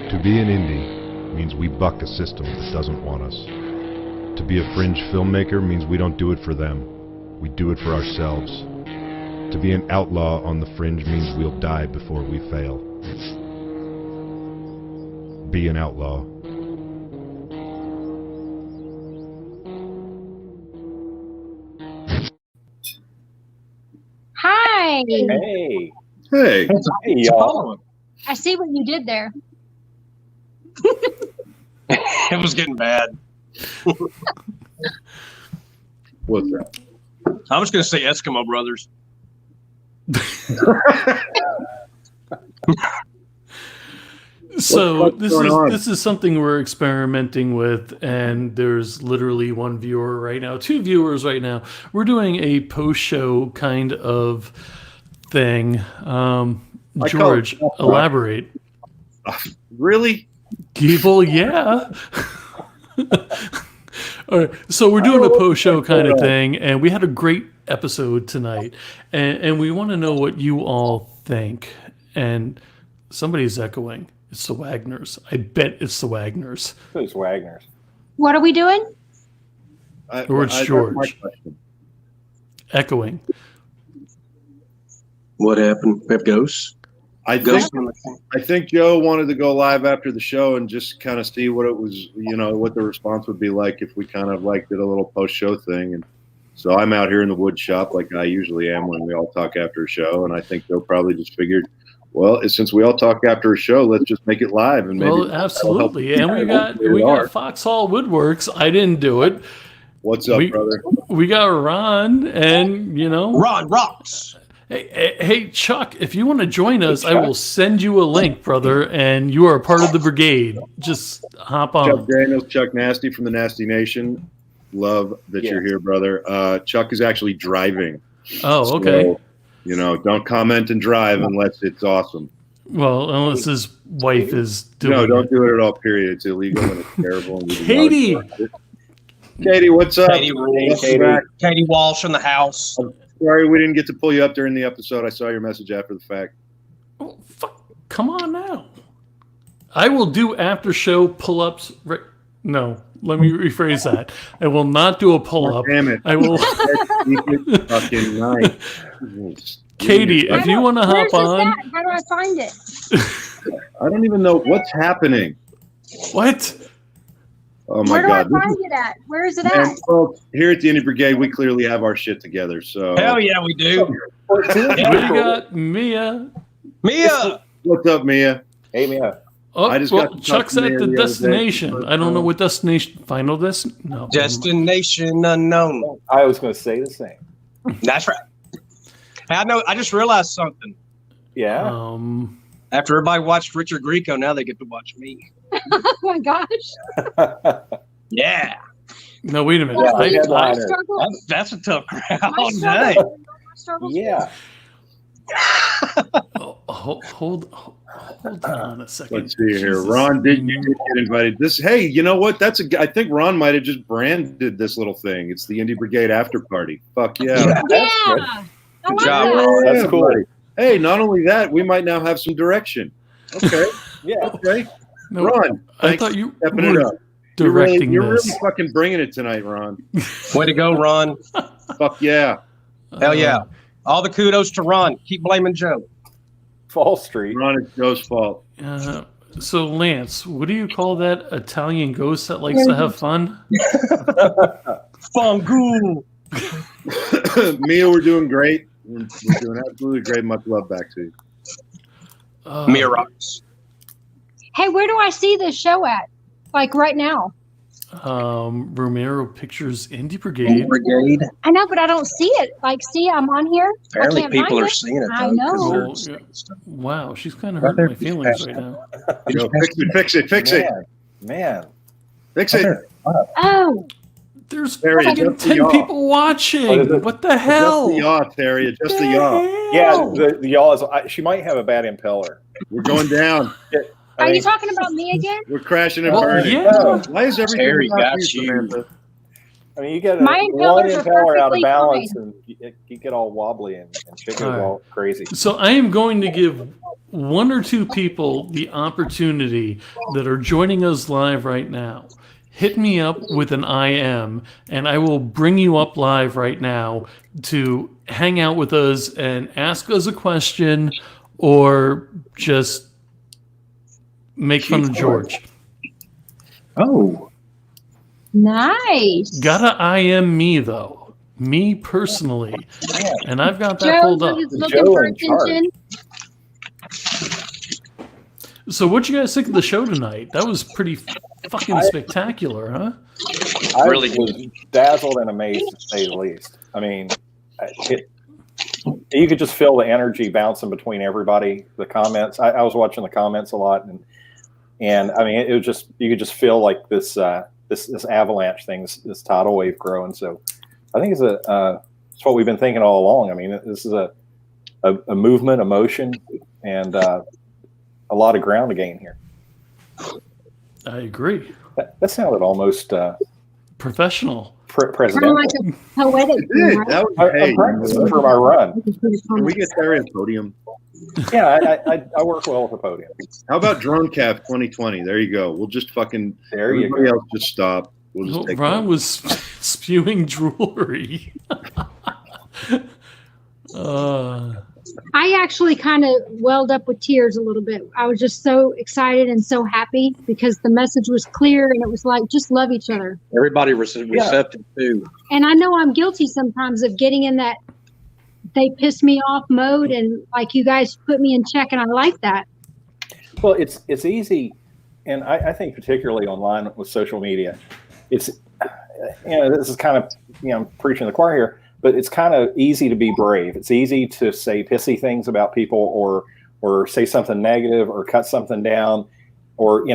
To be an indie means we buck a system that doesn't want us. To be a fringe filmmaker means we don't do it for them. We do it for ourselves. To be an outlaw on the fringe means we'll die before we fail. Be an outlaw. Hi. Hey. Hey. Hey, y'all. I see what you did there. It was getting bad. What's that? I was going to say Eskimo Brothers. So What's going on? this is something we're experimenting with, and there's literally one viewer right now, two viewers right now. We're doing a post-show kind of thing. George, elaborate. Really? Well, yeah. All right, so we're doing a post-show kind of thing, and we had a great episode tonight, and we want to know what you all think. And somebody's echoing. It's the Wagners. I bet it's the Wagners. Who's Wagner's? What are we doing? Or it's George. Echoing. What happened? We have ghosts? I think Joe wanted to go live after the show and just kind of see what it was, what the response would be like if we kind of like did a little post-show thing. And so I'm out here in the wood shop like I usually am when we all talk after a show. And I think they'll probably just figured, well, since we all talk after a show, let's just make it live. And maybe absolutely. And we got Foxhall Woodworks. I didn't do it. What's up, brother? We got Ron, and Ron rocks. Hey, Chuck, if you want to join us, I will send you a link, brother, and you are a part of the brigade. Just hop on. Chuck Daniels, Chuck Nasty from the Nasty Nation. Love that you're here, brother. Chuck is actually driving. Oh, okay. So, don't comment and drive unless it's awesome. Well, unless his wife is doing No, don't do it at all, period. It's illegal and it's terrible. And Katie! Katie, what's up? Katie Walsh in the house. Sorry we didn't get to pull you up during the episode. I saw your message after the fact. Oh, fuck. Come on now. I will do after show pull-ups. No, let me rephrase that. I will not do a pull-up. Damn it. I will. Fucking night. Katie, if you want to hop on. How do I find it? I don't even know what's happening. What? Oh my God. Where do I find it at? Where is it at? Folks, here at the Indie Brigade, we clearly have our shit together. So hell yeah, we do. We got Mia. Mia. What's up, Mia? Hey, Mia. I just got Chuck's at the destination. I don't know what destination. Final destination? No. Destination unknown. I was going to say the same. That's right. I just realized something. Yeah. After everybody watched Richard Grieco, now they get to watch me. Oh my gosh. Yeah. No, wait a minute. That's a tough crowd. Yeah. Hold on a second. Let's see here. Ron did get invited. Hey, you know what? I think Ron might have just branded this little thing. It's the Indie Brigade after party. Fuck yeah. Yeah. Good job. Yeah, That's cool. buddy. Hey, not only that, we might now have some direction. Okay. Yeah. Okay. No, Ron, I thought you stepping it up. directing You're this. really fucking bringing it tonight, Ron. Way to go, Ron. Fuck yeah. Hell yeah. All the kudos to Ron. Keep blaming Joe. Fall Street. Ron, it's Joe's fault. So, Lance, what do you call that Italian ghost that likes to have fun? Fangul. Mia, we're doing great. We're doing absolutely great. Much love back to you. Mia rocks. Hey, where do I see this show at? Like right now? Romero Pictures Indie Brigade. I know, but I don't see it. Like, see, I'm on here. Apparently people are seeing it. I know. Wow, she's kind of hurting my feelings right now. Fix it. Man. Fix it. Oh. There's Terry, fucking 10 people watching. What the hell? Just the yaw, Terry. Just the yaw. Yeah, the yaw is. She might have a bad impeller. We're going down. Are you talking about me again? We're crashing and burning. Yeah. Why is everything Terry about got you. Samantha? I mean, you get My one impellers are impeller out of perfectly balance, and you get all wobbly and shit goes all crazy. So I am going to give one or two people the opportunity that are joining us live right now, hit me up with an IM, and I will bring you up live right now to hang out with us and ask us a question or just make fun of George. Oh, Nice. Gotta IM me, though. Me personally. And I've got that Joe pulled up. is looking for attention. So what'd you guys think of the show tonight? That was pretty fucking spectacular, huh? I Really was dazzled and amazed, to say the least. I mean, you could just feel the energy bouncing between everybody. The comments. I was watching the comments a lot, and I mean, it was just, you could just feel like this avalanche thing, this tidal wave growing. So I think it's what we've been thinking all along. I mean, this is a movement, a motion, and a lot of ground to gain here. I agree. That sounded almost professional. Presidential. Kind of like a poetic thing, right? That was I'm practicing for my run. Can we get there in podium? Yeah, I work well with the podium. How about Drone Cap 2020? There you go. We'll just fucking There you everybody go. else just stop. We'll just take Ron over. was spewing droolery. I actually kind of welled up with tears a little bit. I was just so excited and so happy because the message was clear and it was like, just love each other. everybody receptive too. And I know I'm guilty sometimes of getting in that they piss me off mode, and like you guys put me in check, and I like that. Well, it's easy, and I think particularly online with social media, it's, this is kind of, I'm preaching to the choir here, but it's kind of easy to be brave. It's easy to say pissy things about people, or say something negative, or cut something down, or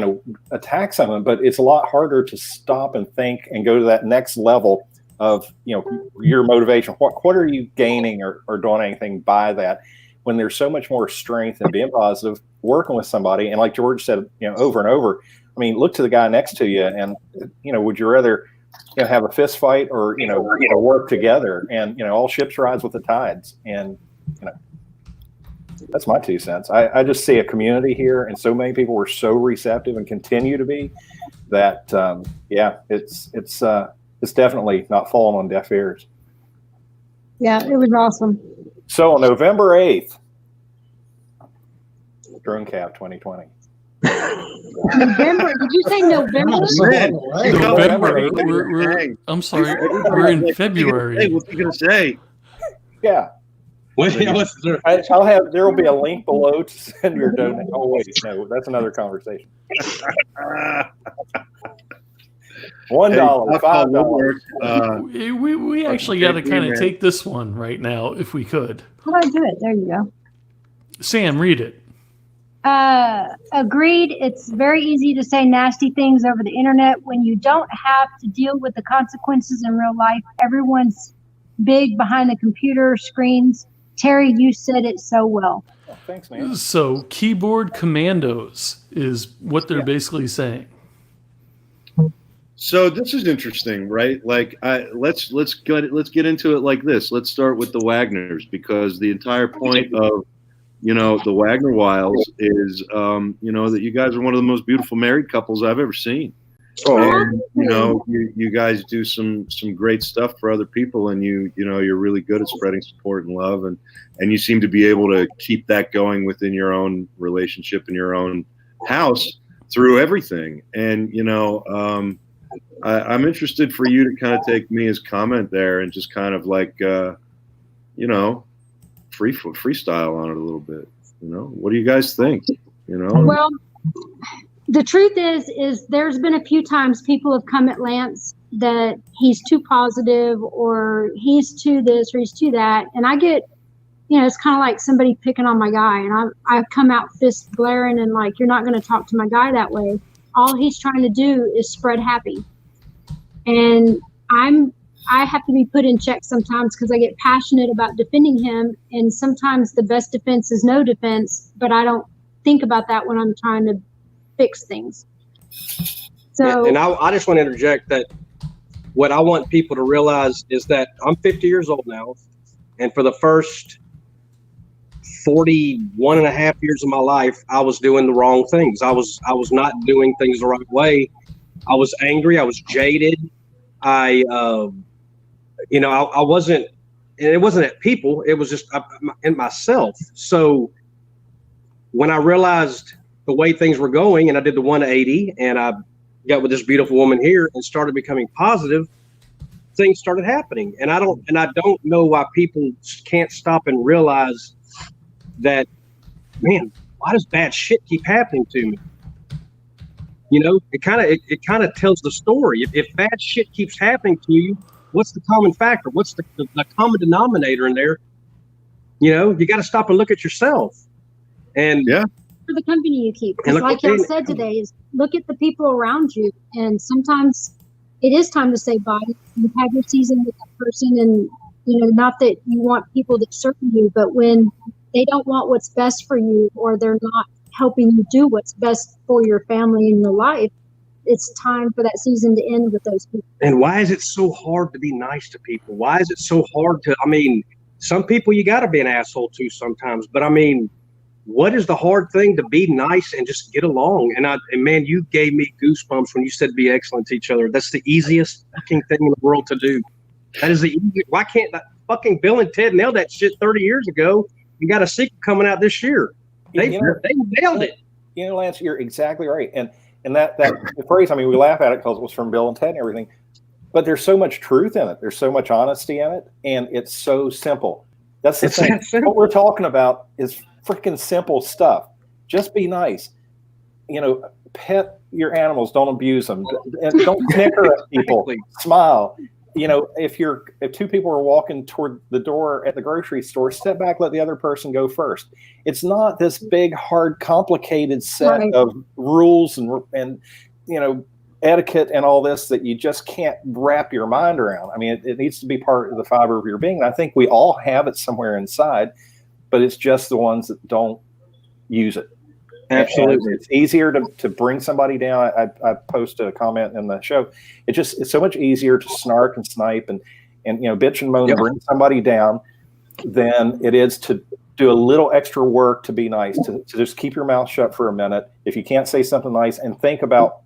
attack someone. But it's a lot harder to stop and think and go to that next level of your motivation. What are you gaining or doing anything by that, when there's so much more strength in being positive, working with somebody, and like George said, over and over. I mean, look to the guy next to you, and would you rather have a fist fight or work together? And all ships rise with the tides. And that's my 2 cents. I just see a community here, and so many people were so receptive and continue to be that. It's definitely not falling on deaf ears. Yeah, it was awesome. So on November 8th, Drone Cap 2020. November? Did you say November? November. I'm sorry. We're in February. Hey, what's he gonna say? Yeah. There will be a link below to send your donation. Oh wait, no, that's another conversation. $1, $5. We actually got to kind of take this one right now, if we could. How do I do it? There you go. Sam, read it. Agreed. It's very easy to say nasty things over the internet when you don't have to deal with the consequences in real life. Everyone's big behind the computer screens. Terry, you said it so well. Oh, thanks, man. So keyboard commandos is what they're basically saying. So this is interesting, right? Like, let's get into it like this. Let's start with the Wagners, because the entire point of the Wagner Wiles is that you guys are one of the most beautiful married couples I've ever seen. And, you guys do some great stuff for other people, and you're really good at spreading support and love, and you seem to be able to keep that going within your own relationship and your own house through everything. And I'm interested for you to kind of take Mia's comment there and just kind of like freestyle on it a little bit. What do you guys think? Well, the truth is there's been a few times people have come at Lance that he's too positive, or he's too this, or he's too that, and I get, it's kind of like somebody picking on my guy, and I come out fist blaring and like, you're not going to talk to my guy that way. All he's trying to do is spread happy, and I have to be put in check sometimes because I get passionate about defending him, and sometimes the best defense is no defense, but I don't think about that when I'm trying to fix things. So, and I just want to interject that what I want people to realize is that I'm 50 years old now, and for the first 41 and a half years of my life, I was doing the wrong things. I was not doing things the right way. I was angry. I was jaded. I wasn't, and it wasn't at people. It was just in myself. So when I realized the way things were going, and I did the 180, and I got with this beautiful woman here and started becoming positive, things started happening. And I don't know why people can't stop and realize that, man, why does bad shit keep happening to me? You know, it kind of tells the story. If bad shit keeps happening to you, what's the common factor? What's the common denominator in there? You know, you got to stop and look at yourself. And for the company you keep, because like y'all said today, is look at the people around you, and sometimes it is time to say bye. You have your season with that person, and you know, not that you want people to serve you, but when they don't want what's best for you, or they're not helping you do what's best for your family and your life, it's time for that season to end with those people. And why is it so hard to be nice to people? Why is it so hard to, I mean, some people you got to be an asshole to sometimes, but I mean, what is the hard thing? To be nice and just get along. And man, you gave me goosebumps when you said be excellent to each other. That's the easiest fucking thing in the world to do. That is the easiest. Why can't that fucking Bill and Ted nailed that shit 30 years ago? You got a sequel coming out this year. They nailed it. You know, Lance, you're exactly right. And that phrase, I mean, we laugh at it because it was from Bill and Ted and everything, but there's so much truth in it. There's so much honesty in it, and it's so simple. That's the thing. What we're talking about is freaking simple stuff. Just be nice. You know, pet your animals. Don't abuse them. And don't snicker at people. Smile. You know, if two people are walking toward the door at the grocery store, step back, let the other person go first. It's not this big, hard, complicated set of rules and you know, etiquette and all this that you just can't wrap your mind around. I mean, it needs to be part of the fiber of your being. And I think we all have it somewhere inside, but it's just the ones that don't use it. Absolutely. And it's easier to bring somebody down. I posted a comment in the show. It's so much easier to snark and snipe and you know, bitch and moan and bring somebody down than it is to do a little extra work to be nice, to just keep your mouth shut for a minute. If you can't say something nice, and think about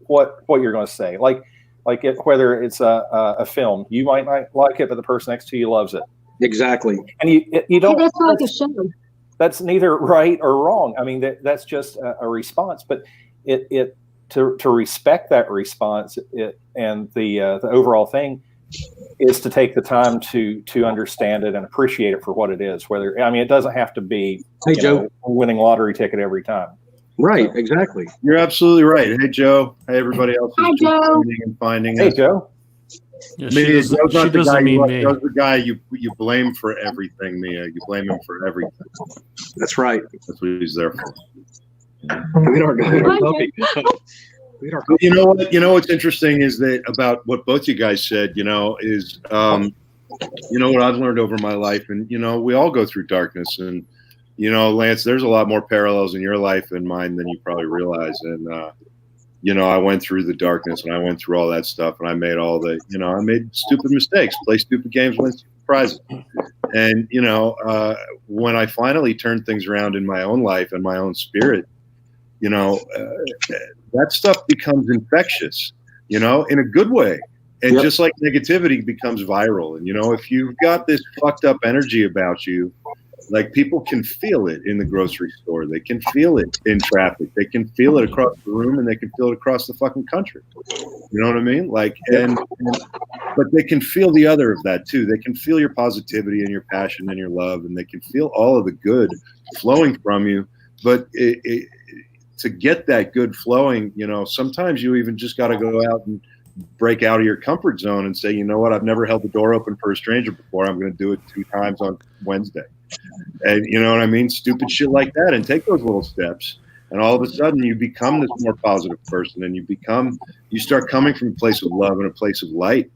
what you're going to say. Like whether it's a film, you might not like it, but the person next to you loves it. Exactly. And you don't. That's like a show. That's neither right or wrong. I mean, that's just a response, but to respect that response and the overall thing is to take the time to understand it and appreciate it for what it is. Whether, I mean, it doesn't have to be a winning lottery ticket every time. Right. Exactly. You're absolutely right. Hey, Joe. Hey, everybody else. Hi, Joe. Hey, Joe. Yeah, she doesn't mean me. Joe's the guy you blame for everything, Mia. You blame him for everything. That's right. That's what he's there for. You know what? You know what's interesting is that about what both you guys said. You know, is you know what I've learned over my life, and you know, we all go through darkness, and you know, Lance, there's a lot more parallels in your life and mine than you probably realize, and. You know, I went through the darkness and I went through all that stuff, and I made I made stupid mistakes, play stupid games, win stupid prizes. And, you know, when I finally turned things around in my own life and my own spirit, you know, that stuff becomes infectious, you know, in a good way. And just like negativity becomes viral. And, you know, if you've got this fucked up energy about you, like, people can feel it in the grocery store. They can feel it in traffic. They can feel it across the room, and they can feel it across the fucking country. You know what I mean? Like, but they can feel the other of that too. They can feel your positivity and your passion and your love, and they can feel all of the good flowing from you. But to get that good flowing, you know, sometimes you even just got to go out and break out of your comfort zone and say, you know what, I've never held the door open for a stranger before. I'm going to do it 2 times on Wednesday. And you know what I mean? Stupid shit like that, and take those little steps. And all of a sudden you become this more positive person, and you start coming from a place of love and a place of light.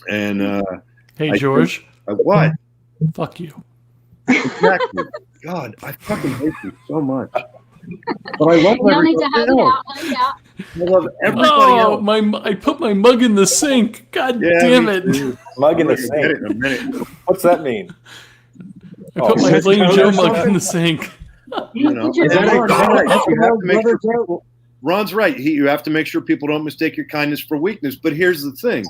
And hey, George. What? Fuck you. Exactly. God, I fucking hate you so much. But I love everybody else. I love everybody else. I put my mug in the sink. God damn it. Mug in the sink. In a minute. What's that mean? I put my Flame Joe mug in the sink. You know, You just- Ron's right. You have to make sure people don't mistake your kindness for weakness. But here's the thing.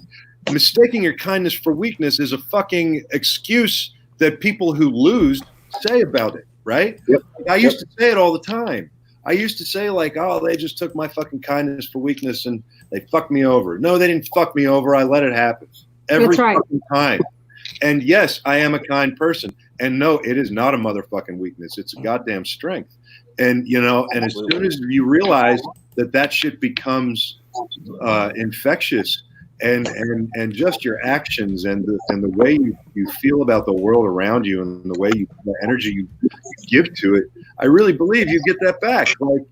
Mistaking your kindness for weakness is a fucking excuse that people who lose say about it, right? Yep. I used to say it all the time. I used to say like, oh, they just took my fucking kindness for weakness and they fucked me over. No, they didn't fuck me over. I let it happen every That's right. fucking time. And yes, I am a kind person. And no, it is not a motherfucking weakness. It's a goddamn strength. And, you know, and as soon as you realize that shit becomes infectious, and just your actions and the way you feel about the world around you and the way the energy you give to it, I really believe you get that back. Like,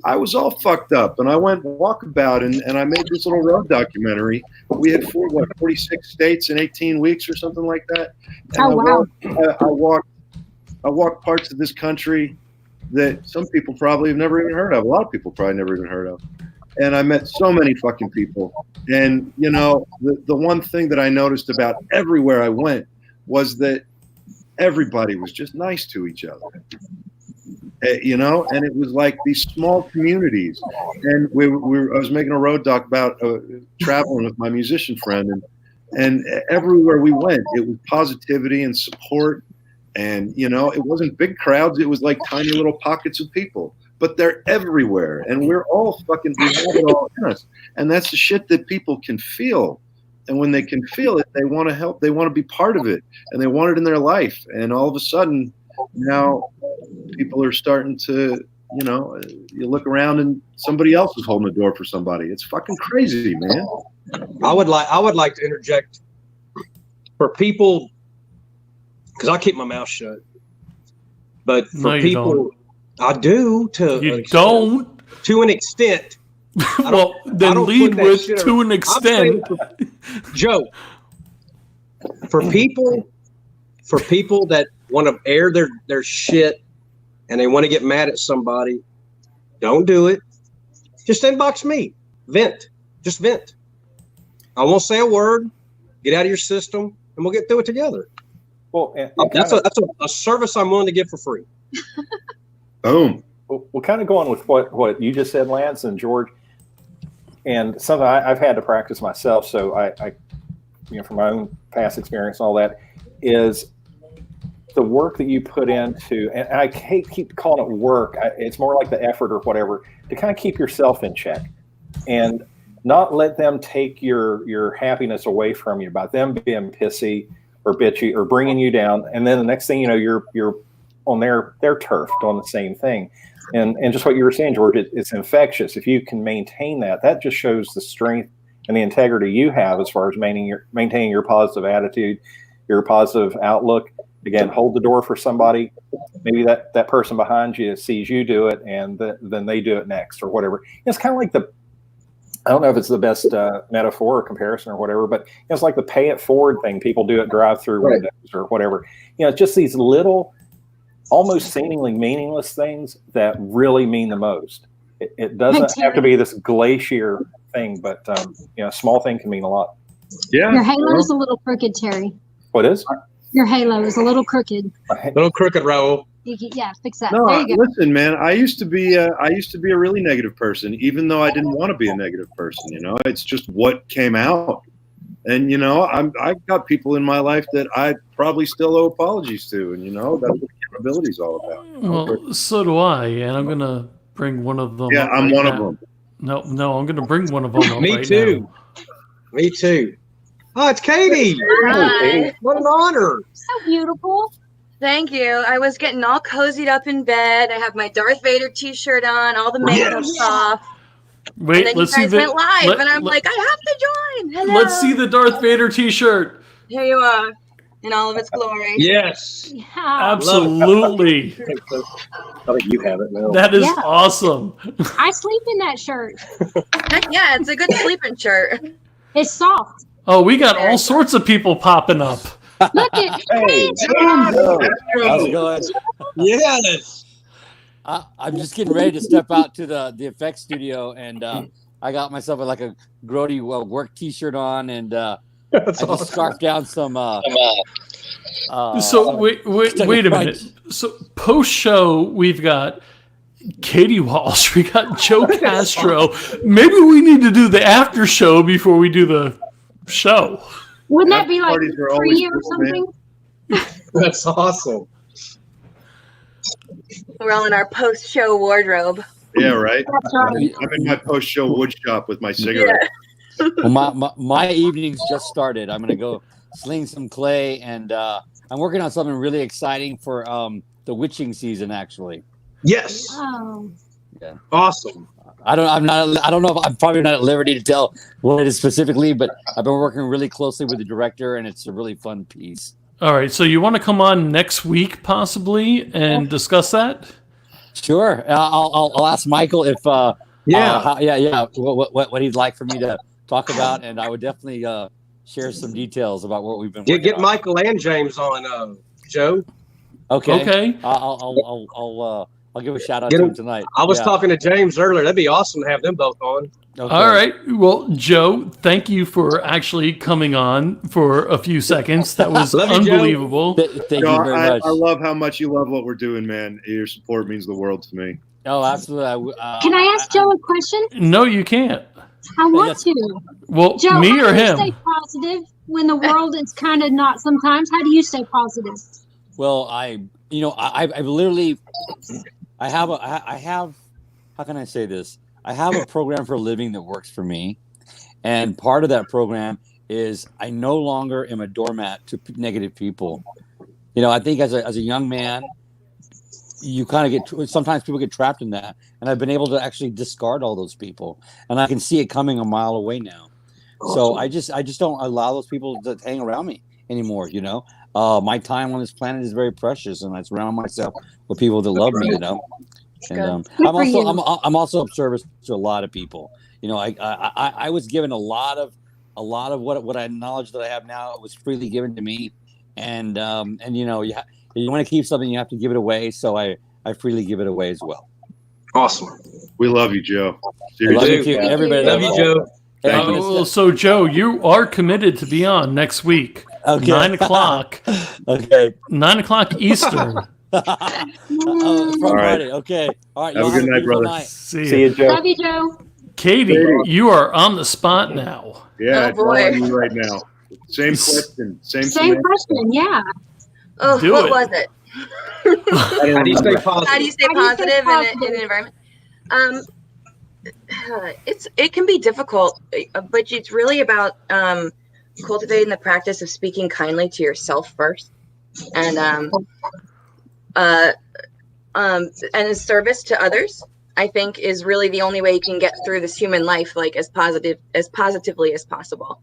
I was all fucked up and I went walkabout and I made this little road documentary. We had 46 states in 18 weeks or something like that. And wow. I walked parts of this country that some people probably have never even heard of. A lot of people probably never even heard of. And I met so many fucking people. And, you know, the one thing that I noticed about everywhere I went was that everybody was just nice to each other. You know, and it was like these small communities. And I was making a road doc about traveling with my musician friend. And everywhere we went, it was positivity and support. And, you know, it wasn't big crowds. It was like tiny little pockets of people. But they're everywhere, and we're all fucking, we have it all in us. And that's the shit that people can feel. And when they can feel it, they want to help. They want to be part of it, and they want it in their life. And all of a sudden, now people are starting to, you know, you look around and somebody else is holding the door for somebody. It's fucking crazy, man. I would like to interject for people, because I keep my mouth shut. But for people. I do to an extent. Well, then lead with to an extent. Joe, for people that want to air their shit and they want to get mad at somebody, don't do it. Just inbox me. Vent. Just vent. I won't say a word. Get out of your system, and we'll get through it together. Well, that's a service I'm willing to give for free. Boom. We're kind of going with what you just said, Lance and George, and something I've had to practice myself. So I you know, from my own past experience and all that, is the work that you put into, and I keep calling it work. It's more like the effort or whatever, to kind of keep yourself in check and not let them take your happiness away from you by them being pissy or bitchy or bringing you down. And then the next thing you know, you're on their turf doing the same thing. And just what you were saying, George, it's infectious. If you can maintain that just shows the strength and the integrity you have as far as maintaining your positive attitude, your positive outlook. Again, hold the door for somebody. Maybe that person behind you sees you do it, and then they do it next or whatever. It's kind of like I don't know if it's the best metaphor or comparison or whatever, but it's like the pay it forward thing people do at drive-through windows or whatever. You know, it's just these little, almost seemingly meaningless things that really mean the most. It doesn't have to be this glacier thing, but you know, a small thing can mean a lot. Yeah. Your halo is a little crooked, Terry. What is? Your halo is a little crooked. Little crooked, Raul. Yeah, fix that. No, there you go. listen, man. I used to be a really negative person, even though I didn't want to be a negative person. You know, it's just what came out. And you know, I've got people in my life that I probably still owe apologies to, and you know, that's what accountability is all about. Well, so do I, and I'm gonna bring one of them. Yeah, I'm one of them. No, I'm gonna bring one of them up Me right too. now. Me too. Oh, it's Katie. Hi. What an honor. So beautiful. Thank you. I was getting all cozied up in bed. I have my Darth Vader t-shirt on, all the makeup's off. Wait, And then let's you guys see went live, and I'm like, I have to join. Hello. Let's see the Darth Vader t-shirt. Here you are, in all of its glory. Yes. Yeah. Absolutely. I think you have it now. That is Yeah. awesome. I sleep in that shirt. Heck yeah, it's a good sleeping shirt. It's soft. Oh, we got all sorts of people popping up. Look at Hey, How's it going? Yes. I'm just getting ready to step out to the effects studio, and I got myself like a grody work T-shirt on, and I just scarfed down some So wait a minute. So post show, we've got Katie Walsh, we got Joe Castro. Maybe we need to do the after show before we do the show. Wouldn't that be like Parties are always 3 or cool, man. something? That's awesome. We're all in our post-show wardrobe. Yeah, right. That's right. I'm in my post-show wood shop with my cigarette. Well, my evening's just started. I'm gonna go sling some clay, and I'm working on something really exciting for the witching season. Actually, Yes. Oh. yeah. Awesome. I don't know if I'm probably not at liberty to tell what it is specifically, but I've been working really closely with the director, and it's a really fun piece. All right, so you want to come on next week possibly and discuss that? Sure, I'll ask Michael if what he'd like for me to talk about, and I would definitely share some details about what we've been working Get on. Michael and James on, Joe. Okay. I'll give a shout out to him tonight. I was Yeah. talking to James earlier. That'd be awesome to have them both on. Okay. All right. Well, Joe, thank you for actually coming on for a few seconds. That was Love you, Joe. unbelievable. Thank No, you very much. I love how much you love what we're doing, man. Your support means the world to me. Oh, absolutely. Can I ask Joe a question? No, you can't. I want Yes. to. Well, Joe, me how or do you him? stay positive when the world is kind of not sometimes? How do you stay positive? Well, I literally, I have, how can I say this? I have a program for a living that works for me. And part of that program is I no longer am a doormat to negative people. I think as a young man, you kind of sometimes people get trapped in that. And I've been able to actually discard all those people. And I can see it coming a mile away now. So I just don't allow those people to hang around me anymore, My time on this planet is very precious, and I surround myself with people that love me, And I'm also of service to a lot of people. I was given a lot of what I knowledge that I have now. It was freely given to me, and you want to keep something, you have to give it away. So I freely give it away as well. Awesome. We love you, Joe. I love Seriously. you too. Everybody Love you, Joe. So, Joe, you are committed to be on next week. Okay. 9 o'clock. Okay. 9 o'clock Eastern. From Friday. Okay. All right. Have a good night, beautiful brother. See you, Joe. Love you, Joe. Katie, you are on the spot now. Yeah, Oh, it's all on boy. you right now. Same question. Same question. Yeah. Oh, Do what it. was it? How do you stay positive? How do you stay How do you stay positive in an environment? It can be difficult, but it's really about cultivating the practice of speaking kindly to yourself first, and in service to others. I think is really the only way you can get through this human life like as positively as possible.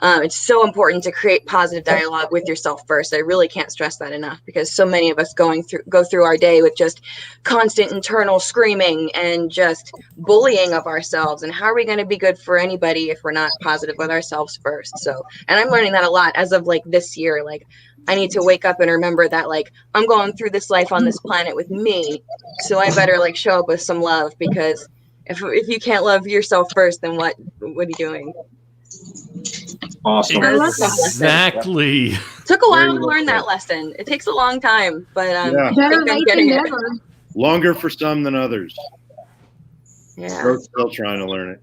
It's so important to create positive dialogue with yourself first. I really can't stress that enough, because so many of us go through our day with just constant internal screaming and just bullying of ourselves. And how are we going to be good for anybody if we're not positive with ourselves first? So, and I'm learning that a lot as of like this year. Like, I need to wake up and remember that like I'm going through this life on this planet with me, so I better like show up with some love, because if you can't love yourself first, then what are you doing? Awesome. I love that lesson. Exactly. Took a while to learn that lesson. It takes a long time, but Yeah. I Better think I'm late getting than it. never. Longer for some than others. Yeah. We're still trying to learn it.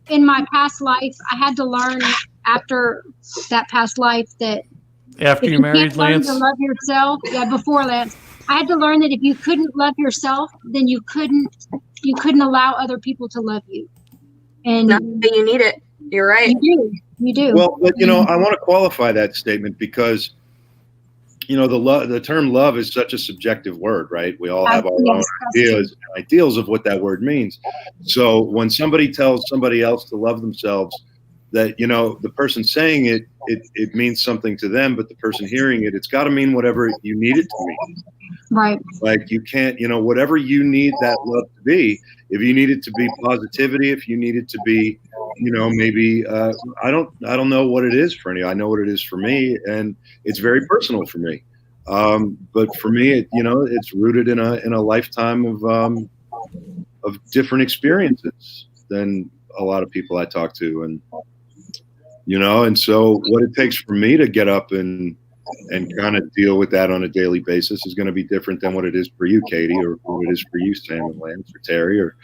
In my past life, I had to learn after that past life that After if you you married can't learn Lance? to love yourself, before Lance, I had to learn that if you couldn't love yourself, then you couldn't allow other people to love you. And Not that you need it. You're right. you do. Well, but I want to qualify that statement because the term love is such a subjective word, right? We all have our own ideas and ideals of what that word means. So when somebody tells somebody else to love themselves, that the person saying it means something to them, but the person hearing it's got to mean whatever you need it to mean. Right. Like you can't, whatever you need that love to be. If you need it to be positivity, if you need it to be, maybe I don't know what it is for any. I know what it is for me, and it's very personal for me. But for me, it's rooted in a lifetime of different experiences than a lot of people I talk to, and And so what it takes for me to get up and kind of deal with that on a daily basis is going to be different than what it is for you, Katie, or what it is for you, Sam and Lance, or Terry, or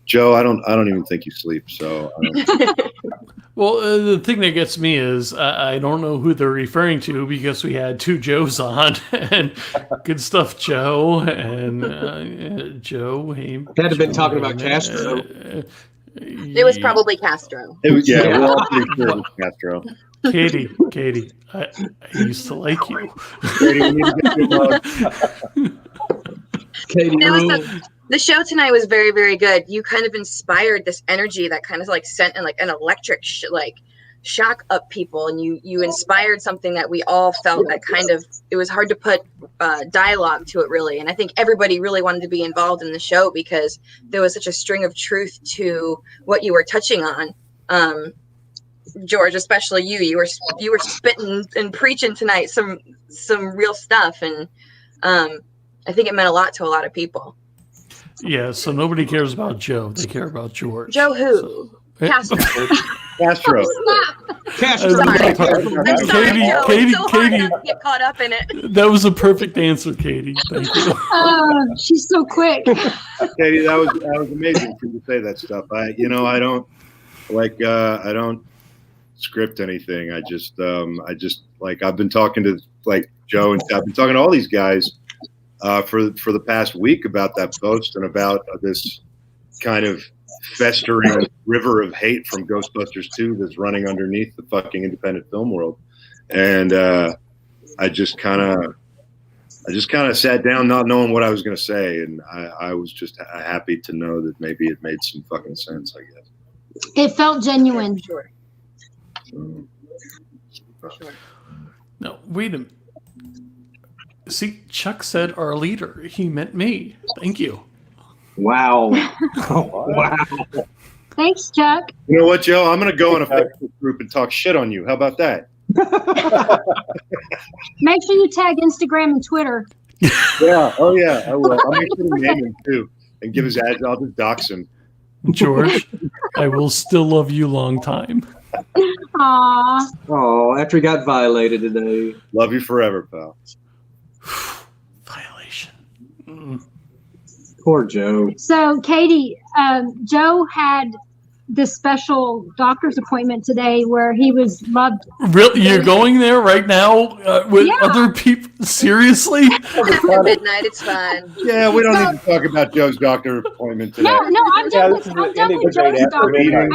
Joe. I don't even think you sleep. So, well, the thing that gets me is I don't know who they're referring to because we had two Joes on, and good stuff, Joe and Joe. Hey, Had to been talking about Castro. It was probably Castro. We're all pretty sure it was Castro. Katie, I used to like you. Katie, we need to get you Katie, the show tonight was very, very good. You kind of inspired this energy that kind of like sent an electric shock up people, and you inspired something that we all felt that kind of, it was hard to put dialogue to it really. And I think everybody really wanted to be involved in the show because there was such a string of truth to what you were touching on. George, especially you were spitting and preaching tonight some real stuff, and I think it meant a lot to a lot of people. Yeah, so nobody cares about Joe; they care about George. Joe who? Castro. Castro. Castro. I'm sorry, Joe. Katie, It's so hard not to get caught up in it. That was a perfect answer, Katie. Thank you. She's so quick. Katie, that was amazing for you to say that stuff. I don't script anything. I just I've been talking to Joe, and I've been talking to all these guys for the past week about that post and about this kind of festering river of hate from Ghostbusters 2 that's running underneath the fucking independent film world. And I just kind of sat down not knowing what I was going to say, and I was just happy to know that maybe it made some fucking sense, I guess. It felt genuine. Sure. No, wait a minute. See, Chuck said our leader. He meant me. Thank you. Wow. Wow. Thanks, Chuck. You know what, Joe? I'm going to go in a Facebook group and talk shit on you. How about that? Make sure you tag Instagram and Twitter. Yeah. Oh, yeah. I will. I'll make sure to name him, too, and give his ads. I'll just dox him. George, I will still love you long time. Aww. Oh, after he got violated today. Love you forever, pal. Violation. Poor Joe. So, Katie, Joe had this special doctor's appointment today where he was loved. Really? You're going there right now with other people? Seriously? After midnight, it's fine. Yeah, we don't need to talk about Joe's doctor appointment today. No, I'm done with Joe's doctor.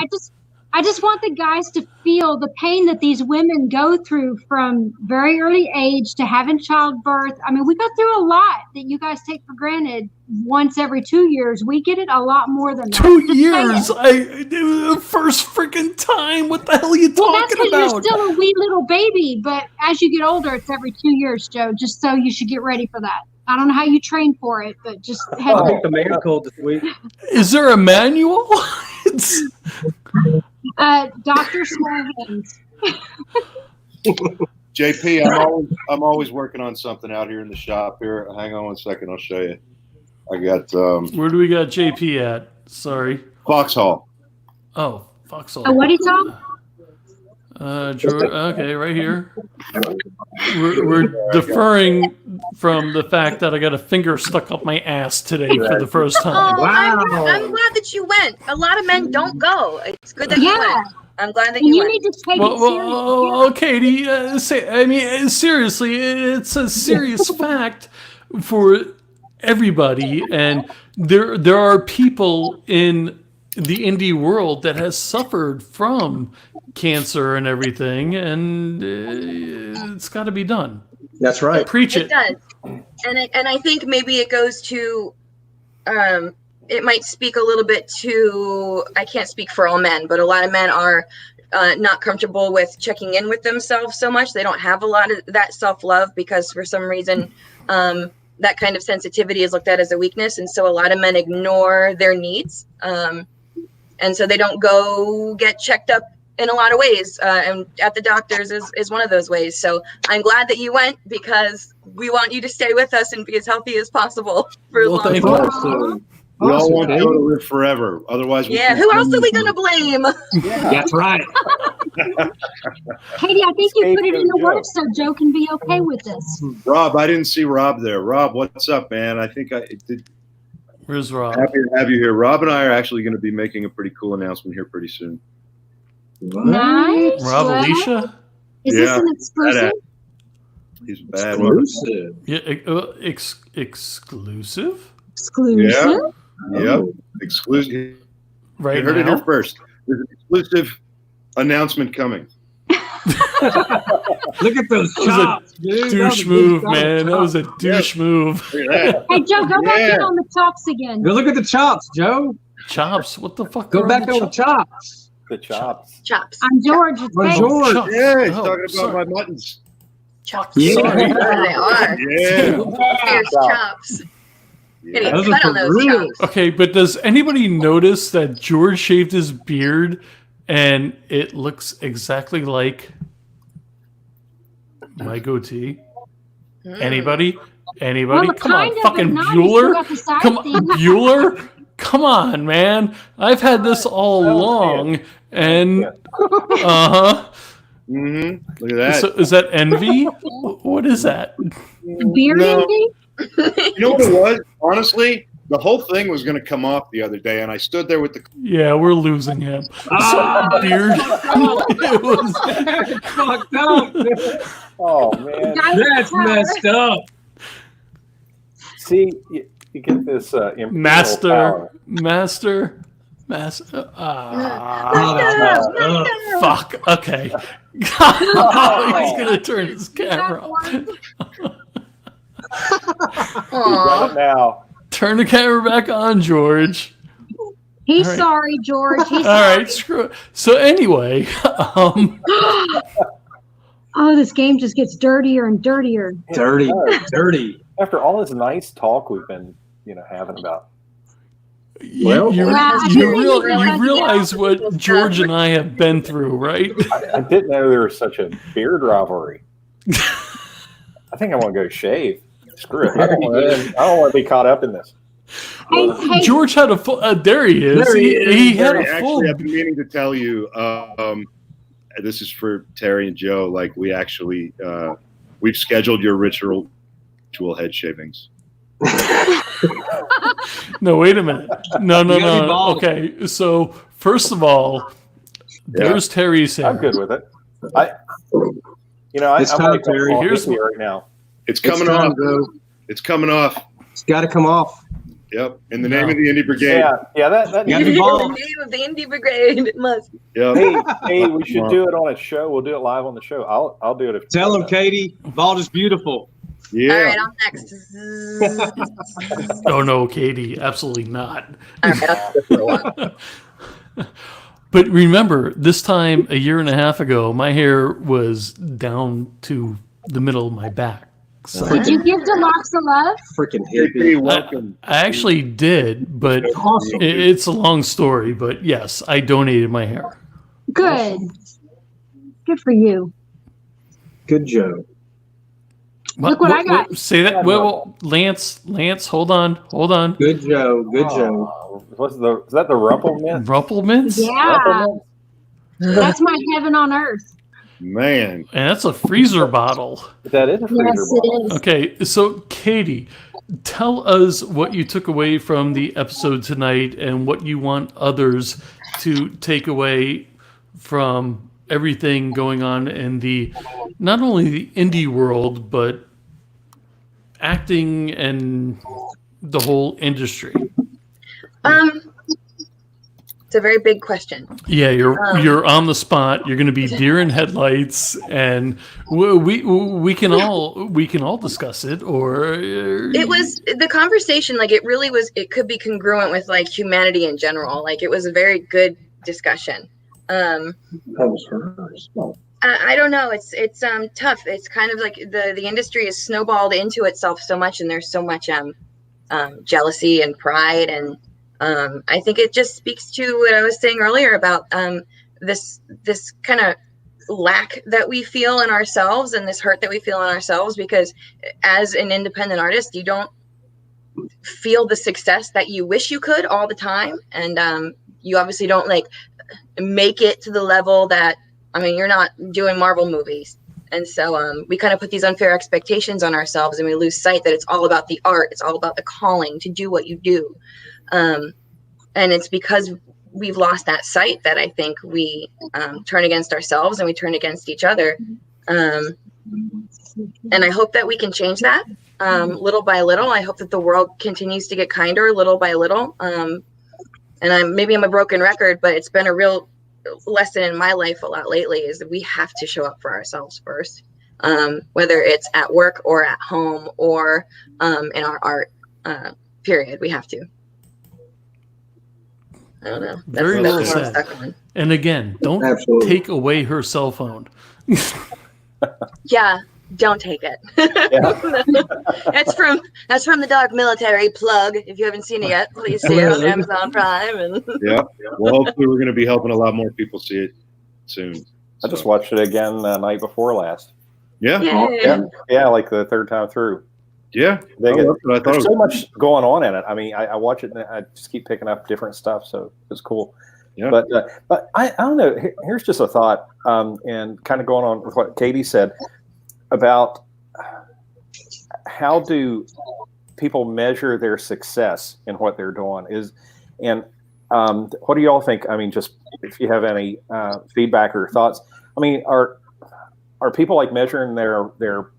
I just want the guys to feel the pain that these women go through from very early age to having childbirth. I mean, we go through a lot that you guys take for granted once every 2 years. We get it a lot more than that. 2 years? The first freaking time. What the hell are you talking that's because about? you're still a wee little baby, but as you get older, it's every 2 years, Joe, just so you should get ready for that. I don't know how you train for it, but just head I think the man called this week. Is there a manual? Dr. Smallhands. JP, I'm always working on something out here in the shop. Here, hang on 1 second. I'll show you. I got Where do we got JP at? Sorry. Foxhall. Oh, Foxhall. What do you talk? Okay, right here. We're deferring from the fact that I got a finger stuck up my ass today for the first time. Oh, Wow. I'm glad that you went. A lot of men don't go. It's good that you went. I'm glad that You you went. need to take it seriously. Katie, seriously, it's a serious fact for everybody, and there are people in the indie world that has suffered from cancer and everything, and it's got to be done. That's right. Preach it. It does, and I think maybe it goes to, it might speak a little bit to. I can't speak for all men, but a lot of men are not comfortable with checking in with themselves so much. They don't have a lot of that self-love because for some reason that kind of sensitivity is looked at as a weakness, and so a lot of men ignore their needs, and so they don't go get checked up in a lot of ways, and at the doctor's is one of those ways. So I'm glad that you went because we want you to stay with us and be as healthy as possible for a long time. Awesome. We all want Joe to live forever. Otherwise, Yeah, who else are we going to blame? That's right. Katie, I think you put it in the works so Joe can be okay with this. Rob, I didn't see Rob there. Rob, what's up, man? I think I did. Where's Rob? Happy to have you here. Rob and I are actually going to be making a pretty cool announcement here pretty soon. Nice. Rob Alicia? Is this an exclusive? He's bad. Exclusive. Yeah, exclusive? Exclusive? Yep. Exclusive. Right You heard now? it here first. There's an exclusive announcement coming. Look at those That was chops, a dude. douche move, man. That was a douche move. Look at that. Hey, Joe, go back in on the chops again. Go look at the chops, Joe. Chops? What the fuck? Go are back the on the chops. The chops. Chops. I'm George. It's On Kate. George. Chops. Yeah, he's Oh, talking about sorry. my muttons. Chops. Yeah. Sorry. There they are. Yeah. Fierce chops. Yeah. Getting Those cut are on those for real. chops. Okay, but does anybody notice that George shaved his beard and it looks exactly like my goatee? Anybody? Anybody? Well, Come on, kind of, fucking but not. You still Bueller. got the side Come on, thing. Bueller. Come on, man. I've had this all along, and Mm-hmm. Look at that. so is that envy? What is that? Beard No. envy? You know what it was? Honestly, the whole thing was going to come off the other day, and I stood there with the. Yeah, we're losing him. Ah, Beard. It was. fucked up. Oh man. That's messed up. See, you get this imperial Master. power. Master. Oh, Fuck. Okay. He's gonna turn his camera off. Got it now. Turn the camera back on, George. He's All right. sorry, George. He's All sorry. right, screw it. So anyway, Oh, this game just gets dirtier and dirtier. dirty, dirty. After all this nice talk we've been, having about. Well, you yeah, realize what George and I have been through, right? I didn't know there was such a beard rivalry. I think I want to go shave. Screw it. I don't want to be caught up in this. Hey, George had a full. There he is. There he is. He had Terry, a full. actually, I've been meaning to tell you. This is for Terry and Joe. Like we actually, we've scheduled your ritual head shavings. No, wait a minute. No. You gotta be bald. Okay, so first of all, there's Terry's hair. I'm good with it. I'm It's time, like Terry. Here's me right now. It's coming time, off. Joe. It's coming off. It's got to come off. Yep. In the name of the Indie Brigade. Yeah, that You gotta be The bald. name of the Indie Brigade. It must. Yep. Hey, we should do it on a show. We'll do it live on the show. I'll do it if Tell him, Katie, bald is beautiful. Yeah. All right, I'm next. Oh no, Katie, absolutely not. All right, I'll do it for a while. But remember, this time a year and a half ago, my hair was down to the middle of my back. So Did you give Deluxe a love? Freaking JP, hippie. welcome. I actually did, but Awesome. it's a long story. But yes, I donated my hair. Good. Good for you. Good Joe. Look what I got. Say that. Well, Lance, hold on. Good Joe. Good Joe. Is that the Rumplemint? Rumplements? Yeah. That's my heaven on earth. Man. And that's a freezer bottle. That is a freezer Yes, bottle. it is. Okay, so Katie, tell us what you took away from the episode tonight and what you want others to take away from everything going on in the not only the indie world but acting and the whole industry. It's a very big question. Yeah, you're on the spot. You're going to be deer in headlights, and we can all discuss it. Or It was the conversation, like it really was. It could be congruent with like humanity in general. Like it was a very good discussion. I don't know. It's tough. It's kind of like the industry is snowballed into itself so much, and there's so much jealousy and pride, and I think it just speaks to what I was saying earlier about this kind of lack that we feel in ourselves and this hurt that we feel in ourselves, because as an independent artist, you don't feel the success that you wish you could all the time, and you obviously don't like make it to the level that I mean, you're not doing Marvel movies. And so we kind of put these unfair expectations on ourselves, and we lose sight that it's all about the art. It's all about the calling to do what you do. And it's because we've lost that sight that I think we turn against ourselves and we turn against each other. And I hope that we can change that little by little. I hope that the world continues to get kinder little by little. And maybe I'm a broken record, but it's been a real lesson in my life a lot lately is that we have to show up for ourselves first, whether it's at work or at home or in our art, period. We have to. I don't know. Very well said. And again, don't take away her cell phone. Yeah, don't take it. That's from the Dark Military plug. If you haven't seen it yet, please see it on Amazon Prime. And yeah, well, hopefully we're going to be helping a lot more people see it soon. I just watched it again the night before last. Yeah, yeah, like the third time through. Yeah, there's so much going on in it. I mean, I watch it and I just keep picking up different stuff, so it's cool. Yeah. But I don't know. Here's just a thought, and kind of going on with what Katie said about how do people measure their success in what they're doing what do y'all think? I mean, just if you have any feedback or thoughts. I mean, are people like measuring their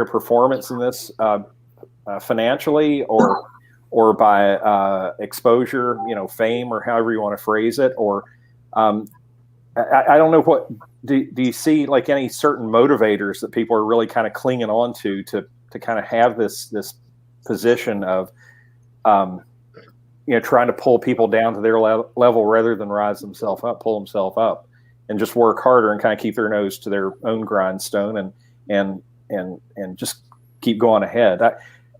performance in this financially or by exposure, fame, or however you want to phrase it, or I don't know what do you see like any certain motivators that people are really kind of clinging on to kind of have this position of trying to pull people down to their level rather than pull themselves up and just work harder and kind of keep their nose to their own grindstone and just keep going ahead.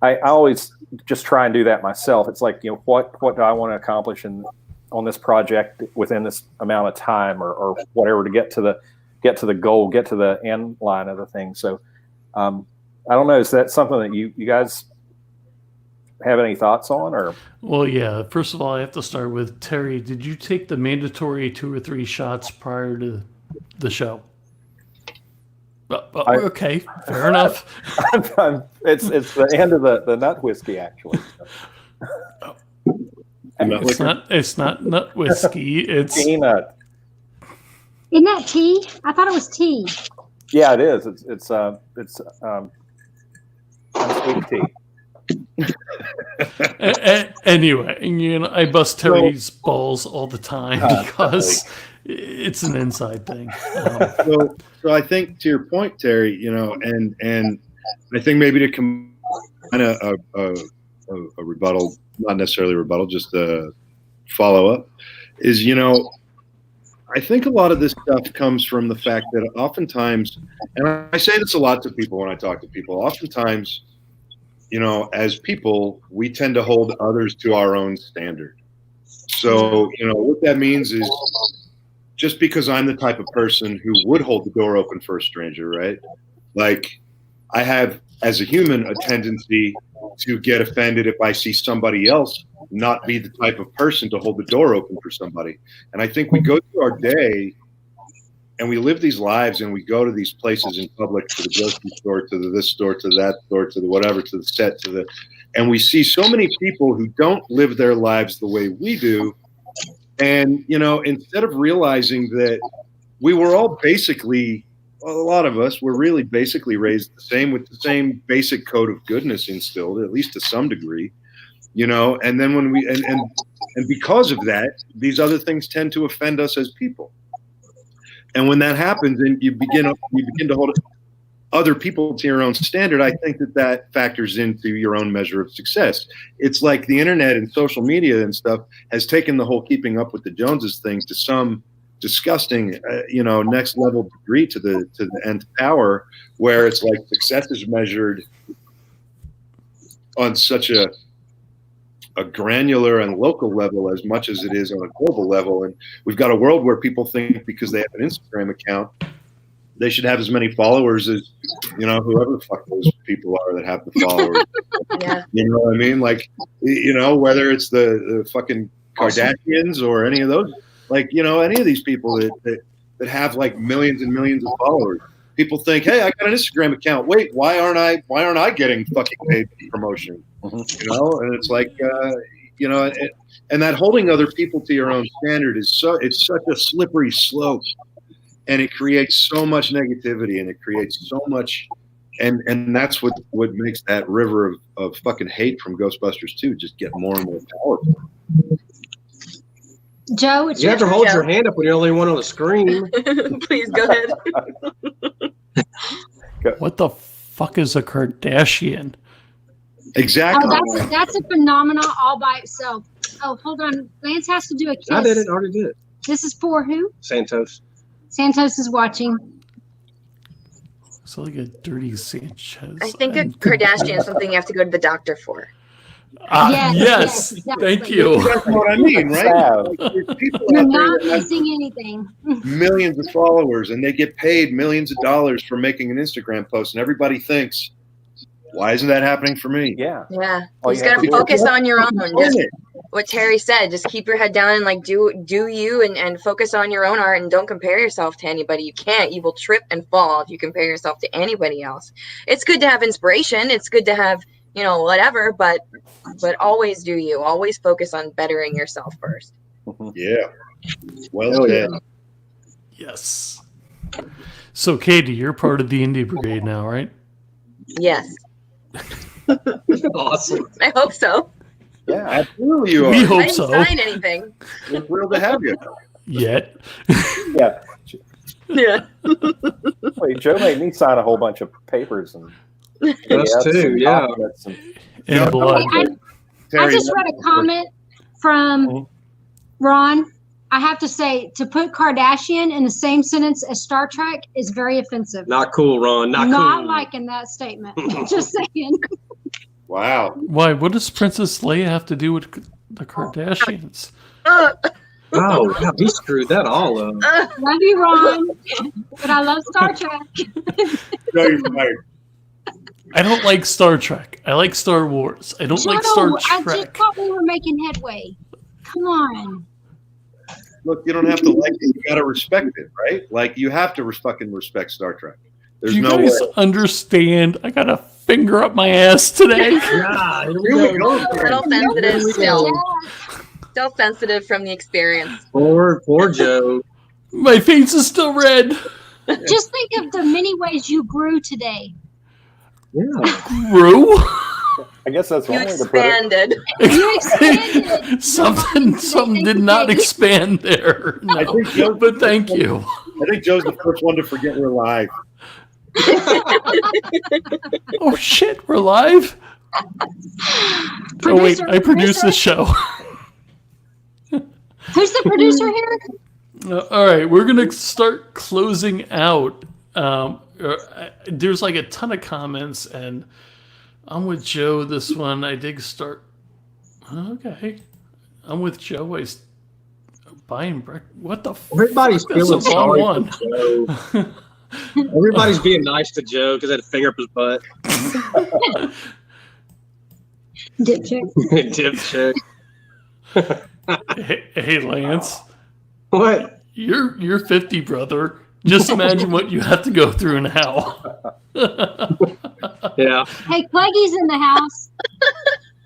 I always just try and do that myself. It's like, what do I want to accomplish on this project within this amount of time or whatever to get to the goal, get to the end line of the thing. So I don't know. Is that something that you guys have any thoughts on? Or well, yeah. First of all, I have to start with Terry. Did you take the mandatory 2 or 3 shots prior to the show? Okay, fair enough. It's the end of the nut whiskey, actually. It's not nut whiskey. It's peanut. Isn't that tea? I thought it was tea. Yeah, it is. It's unsweet tea. Anyway, I bust Terry's balls all the time because it's an inside thing. So I think to your point, Terry, and I think maybe to combine a rebuttal, not necessarily a rebuttal, just a follow up, is I think a lot of this stuff comes from the fact that oftentimes, and I say this a lot to people when I talk to people, oftentimes, as people, we tend to hold others to our own standard. So, what that means is just because I'm the type of person who would hold the door open for a stranger, right? Like I have, as a human, a tendency to get offended if I see somebody else not be the type of person to hold the door open for somebody. And I think we go through our day and we live these lives and we go to these places in public, to the grocery store, to this store, to that store, to the whatever, to the set, and we see so many people who don't live their lives the way we do. And, instead of realizing that we were all basically, well, a lot of us were really basically raised the same with the same basic code of goodness instilled, at least to some degree, and then when and because of that, these other things tend to offend us as people. And when that happens and you begin to hold other people to your own standard, I think that factors into your own measure of success. It's like the internet and social media and stuff has taken the whole keeping up with the Joneses thing to some disgusting, next level degree to the nth power, where it's like success is measured on such a granular and local level as much as it is on a global level. And we've got a world where people think because they have an Instagram account, they should have as many followers as, whoever the fuck those people are that have the followers. Yeah. You know what I mean? Like, whether it's the fucking Kardashians or any of those, like, any of these people that that have like millions and millions of followers. People think, hey, I got an Instagram account. Wait, why aren't I getting fucking paid for promotion? You know, and it's like, you know, and that holding other people to your own standard it's such a slippery slope, and it creates so much negativity, and it creates so much, and that's what makes that river of fucking hate from Ghostbusters 2 just get more and more powerful. Joe, it's You have to your hold turn. your hand up when you're the only one on the screen. Please go ahead. What the fuck is a Kardashian? Exactly. Oh, that's a phenomenon all by itself. Oh, hold on. Lance has to do a kiss. I did it. Already did it. This is for who? Santos. Santos is watching. It's like a dirty Sanchez. I think a Kardashian is something you have to go to the doctor for. Yes. exactly. Thank you. That's what I mean, right? Like, there's people You're out there not that have missing anything. millions of followers, and they get paid millions of dollars for making an Instagram post, and everybody thinks, why isn't that happening for me? Yeah. Yeah. All You just you have gotta to do is focus on your own. Own Just it. what Terry said, just keep your head down and like do you and focus on your own art and don't compare yourself to anybody. You can't. You will trip and fall if you compare yourself to anybody else. It's good to have inspiration. It's good to have, you know, whatever, but always do you. Always focus on bettering yourself first. Yeah. Well Oh, said. yeah. Yes. So, Katie, you're part of the Indie Brigade now, right? Yes. Awesome. I hope so. Yeah. Absolutely, you We are. I hope didn't so. sign anything. We're thrilled to have you. Yet. Yeah. Yeah. Wait, Joe made me sign a whole bunch of papers and Us too, yeah. documents and In blood. I Terry, just read a comment from Ron. I have to say, to put Kardashian in the same sentence as Star Trek is very offensive. Not cool, Ron. Not cool. liking that statement. Just saying. wow. Why? What does Princess Leia have to do with the Kardashians? Uh, Oh, God, we screwed that all up. Love you, Ron. But I love Star Trek. No, you're fired. I don't like Star Trek. I like Star Wars. I don't like Joe, Star I just Trek. thought we were making headway. Come on. Look, you don't have to like it. You got to respect it, right? Like, you have to fucking respect Star Trek. There's Do you no guys way. understand? I got a finger up my ass today. Yeah, here Here we go. a little sensitive we still. go. Still sensitive from the experience. Poor Joe. My face is still red. Just think of the many ways you grew today. Yeah. Grew. I guess that's You one way to put it. expanded. You expanded. Something did not expand there. I No. think Joe's But thank you. I think Joe's the first one to forget we're live. Oh shit, we're live. Oh wait, I produce this show. Who's the producer here? All right, we're gonna start closing out. There's like a ton of comments, and I'm with Joe. This one I did start. Okay, I'm with Joe. Buying breakfast. What the? Everybody's fuck? That's feeling the wrong sorry one. for Joe. Everybody's being nice to Joe because I had to finger up his butt. Dipchick. Dipchick. Hey, Lance, What? you're 50, brother. Just imagine what you have to go through now. Yeah. Hey, Cleggy's in the house.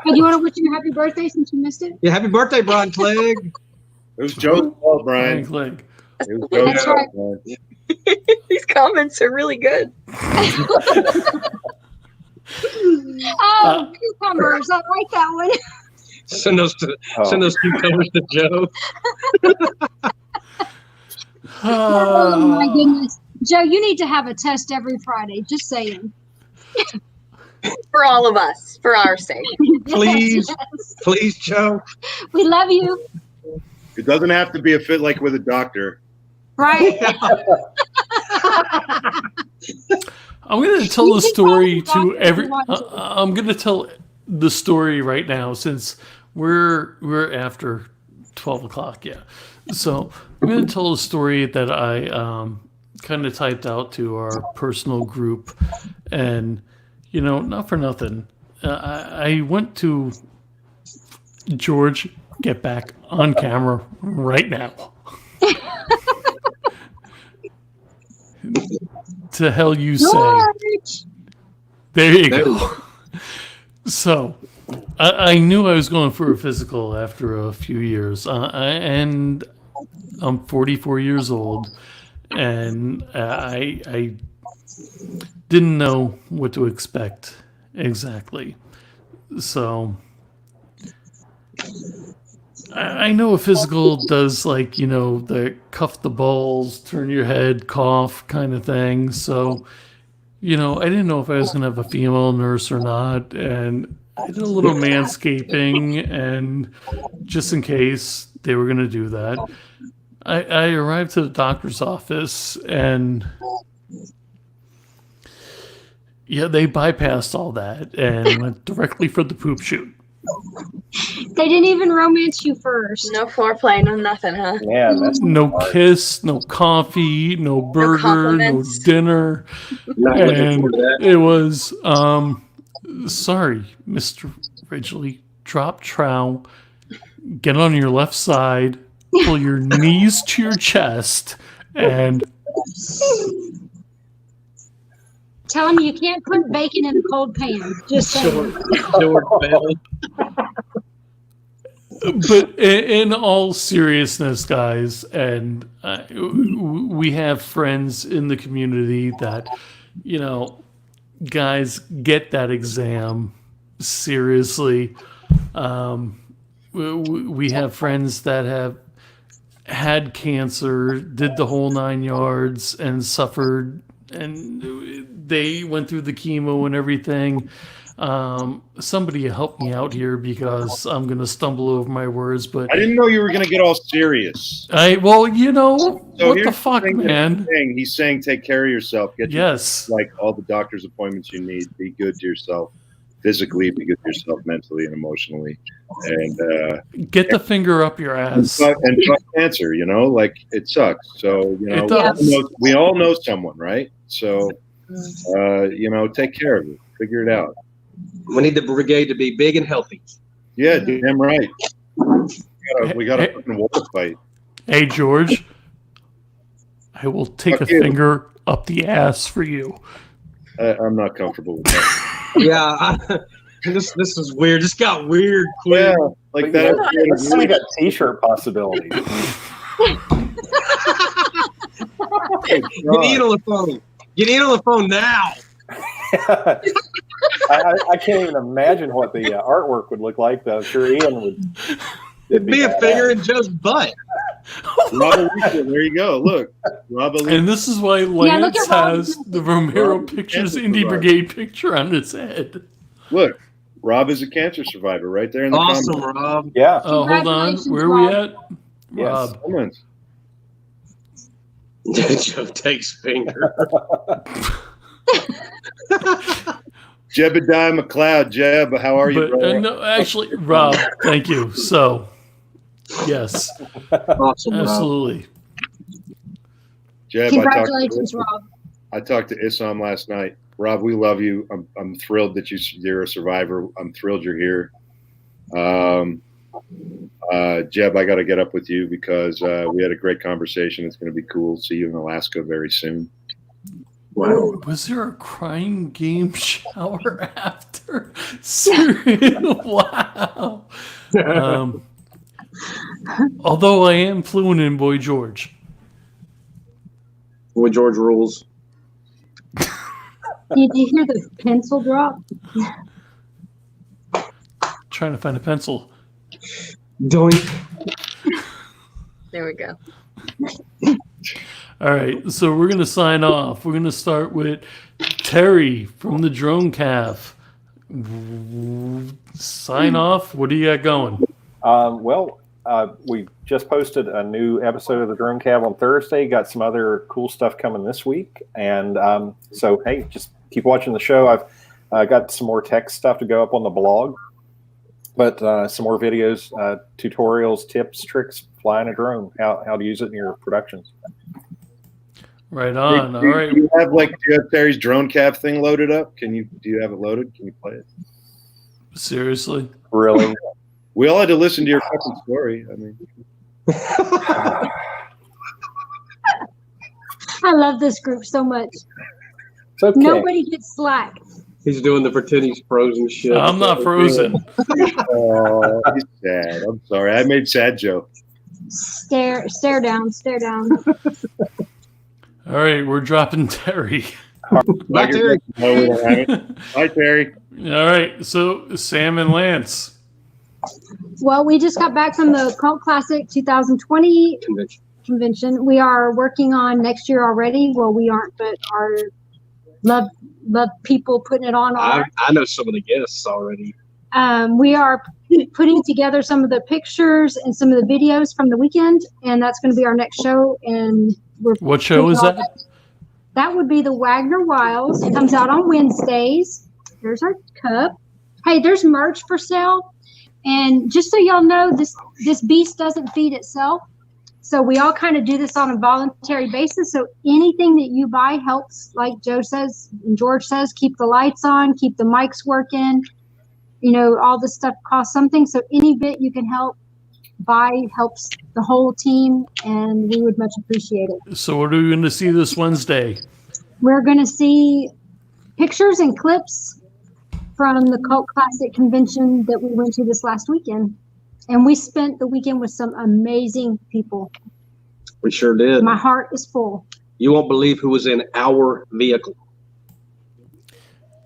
Hey, do you want to wish you a happy birthday since you missed it? Yeah. Happy birthday, Brian Clegg. It was Joe's fault, Brian. Like, It was Joe's That's fault, right. Brian. These comments are really good. Oh, cucumbers. I like that one. Send those cucumbers to Joe. Oh, my goodness. Joe, you need to have a test every Friday. Just saying. For all of us, for our sake. Please. Yes. Please, Joe. We love you. It doesn't have to be a fit like with a doctor. Right? I'm going to tell You the can story call me to doctor if every. you want to. I'm going to tell the story right now since we're after 12 o'clock. Yeah, so I'm going to tell a story that I kind of typed out to our personal group, and not for nothing. I went to George. Get back on camera right now. to hell you say. George! There you go. So, I knew I was going for a physical after a few years, and I'm 44 years old, and I didn't know what to expect exactly. So, I know a physical does like, you know, the cuff the balls, turn your head, cough kind of thing. So, you know, I didn't know if I was going to have a female nurse or not. And I did a little manscaping, and just in case they were going to do that, I arrived to the doctor's office, and yeah, they bypassed all that and went directly for the poop shoot. They didn't even romance you first. No foreplay, no nothing, huh? Yeah, that's No kiss, no coffee, no burger, no compliments. dinner. Not looking And forward to that. it was, sorry, Mr. Ridgely, drop trowel, get on your left side, pull your knees to your chest, and Tell them you can't put bacon in a cold pan. Just saying. George Bailey. but in all seriousness, guys, and we have friends in the community that, you know, guys, get that exam seriously. We have friends that have had cancer, did the whole 9 yards, and suffered, and they went through the chemo and everything. Somebody help me out here because I'm going to stumble over my words, but I didn't know you were going to get all serious. well, you know, So what the here's fuck, thing that man? He's saying take care of yourself. Get Yes. like all the doctor's appointments you need. Be good to yourself physically, be good to yourself mentally and emotionally. And Get the finger up your ass. and fuck cancer, you know, like it sucks. So, you know, It does. we all know someone, right? So, you know, take care of it. Figure it out. We need the brigade to be big and healthy. Yeah, damn right. We got a fucking war fight. Hey, George, I will take Fuck a you. finger up the ass for you. I'm not comfortable with that. Yeah, this is weird. This got weird quick. Yeah, like that. Let's see, we got T-shirt possibilities. Get Ian on the phone. Get Ian on the phone now. I can't even imagine what the artwork would look like, though. I'm sure Ian would. It'd be a finger in Joe's butt. Rob Alicia, there you go. Look, Rob Alicia. And this is why look Lance at Rob. has the Romero Rob Pictures Cancer Indie survivor. Brigade picture on his head. Look, Rob is a cancer survivor right there in the Awesome, comments. Rob. Yeah. Oh, hold on. Congratulations, Where are we Rob. at? Yes. Rob. Comments. Joe takes finger. Jebediah McLeod. Jeb, how are you, But brother? no, actually, Rob, thank you. So, yes, Awesome, Rob. absolutely. Jeb, Congratulations, Rob. I talked to Issam last night. Rob, we love you. I'm thrilled that you're a survivor. I'm thrilled you're here. Jeb, I got to get up with you because we had a great conversation. It's going to be cool. See you in Alaska very soon. Wow. Was there a crying game shower after? Seriously? Wow. Although I am fluent in Boy George. Boy George rules. Did you hear the pencil drop? Trying to find a pencil. Doink. There we go. All right, so we're going to sign off. We're going to start with Terry from the Drone Calf. Sign off. What do you got going? We just posted a new episode of the Drone Cab on Thursday. Got some other cool stuff coming this week. And so, hey, just keep watching the show. I've got some more tech stuff to go up on the blog. But some more videos, tutorials, tips, tricks, flying a drone, how to use it in your productions. Right on. Do All right. you have Terry's drone cab thing loaded up? Do you have it loaded? Can you play it? Seriously? Really? We all had to listen to your fucking story. I mean, I love this group so much. It's okay. Nobody gets slack. He's doing the pretend he's frozen shit. I'm not frozen. Oh, he's sad. I'm sorry. I made sad joke. Stare down. All right, we're dropping Terry. Bye, Terry. No, we don't have it. Hi, Terry. All right, so Sam and Lance. Well, we just got back from the Cult Classic 2020 convention. We are working on next year already. Well, we aren't, but our love people putting it on. I know some of the guests already. We are putting together some of the pictures and some of the videos from the weekend, and that's going to be our next show. And What show is that? That would be the Wagner Wiles. It comes out on Wednesdays. There's our cup. Hey, there's merch for sale. And just so y'all know, this beast doesn't feed itself. So we all kind of do this on a voluntary basis. So anything that you buy helps, like Joe says and George says, keep the lights on, keep the mics working. You know, all this stuff costs something. So any bit you can help buy helps the whole team, and we would much appreciate it. So what are we going to see this Wednesday? We're going to see pictures and clips from the Cult Classic convention that we went to this last weekend. And we spent the weekend with some amazing people. We sure did. My heart is full. You won't believe who was in our vehicle.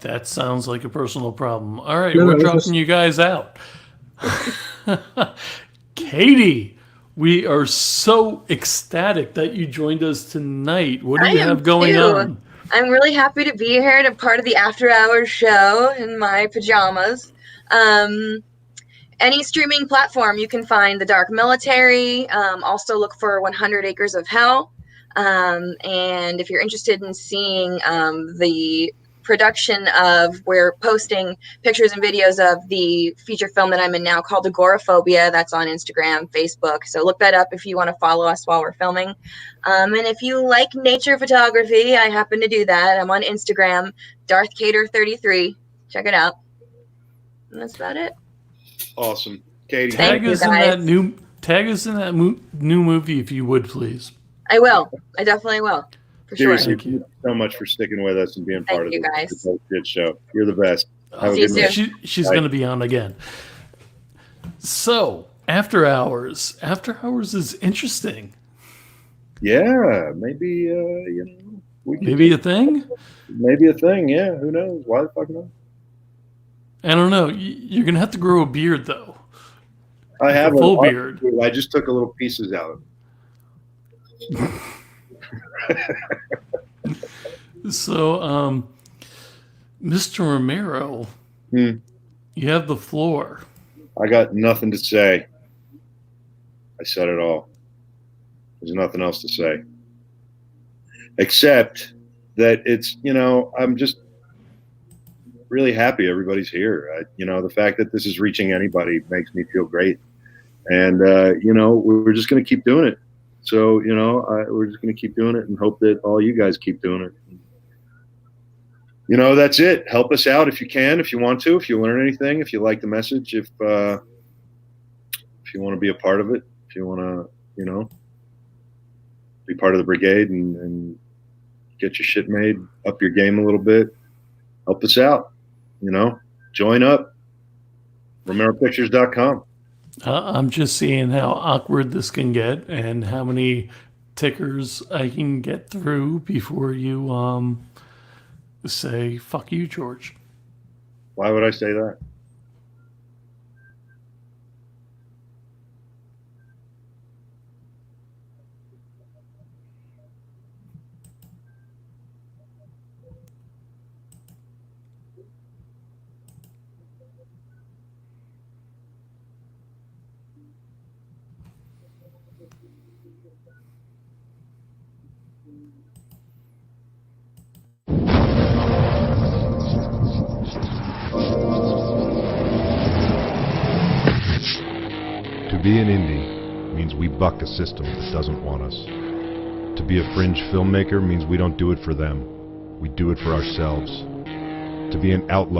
That sounds like a personal problem. All right, we're dropping you guys out. Katie, we are so ecstatic that you joined us tonight. What do you have going on? I'm really happy to be here and a part of the After Hours show in my pajamas. Any streaming platform, you can find The Dark Military. Also look for 100 Acres of Hell. And if you're interested in seeing the production of, we're posting pictures and videos of the feature film that I'm in now called Agoraphobia. That's on Instagram, Facebook. So look that up if you want to follow us while we're filming. And if you like nature photography, I happen to do that. I'm on Instagram, DarthCater33. Check it out. And that's about it. Awesome. Katie. Tag us in that new movie if you would, please. I will. I definitely will. For Seriously, sure. thank you so much for sticking with us and being part of you guys. this good show. You're the best. Have a See you good soon. night. She's going to be on again. So, After Hours. After Hours is interesting. Yeah, maybe, Maybe a thing? Maybe a thing, yeah. Who knows? Why the fuck not? I don't know. You're going to have to grow a beard, though. I have a full beard. I just took a little pieces out of it. So, Mr. Romero, you have the floor. I got nothing to say. I said it all. There's nothing else to say. Except that it's, I'm just really happy everybody's here. The fact that this is reaching anybody makes me feel great. And, we're just going to keep doing it. So, we're just going to keep doing it and hope that all you guys keep doing it. That's it. Help us out if you can, if you want to, if you learn anything, if you like the message, if you want to be a part of it, if you want to, be part of the brigade and get your shit made, up your game a little bit, help us out, join up, RomeroPictures.com. I'm just seeing how awkward this can get and how many tickers I can get through before you say, fuck you, George. Why would I say that? To be an indie means we buck a system that doesn't want us. To be a fringe filmmaker means we don't do it for them. We do it for ourselves. To be an outlaw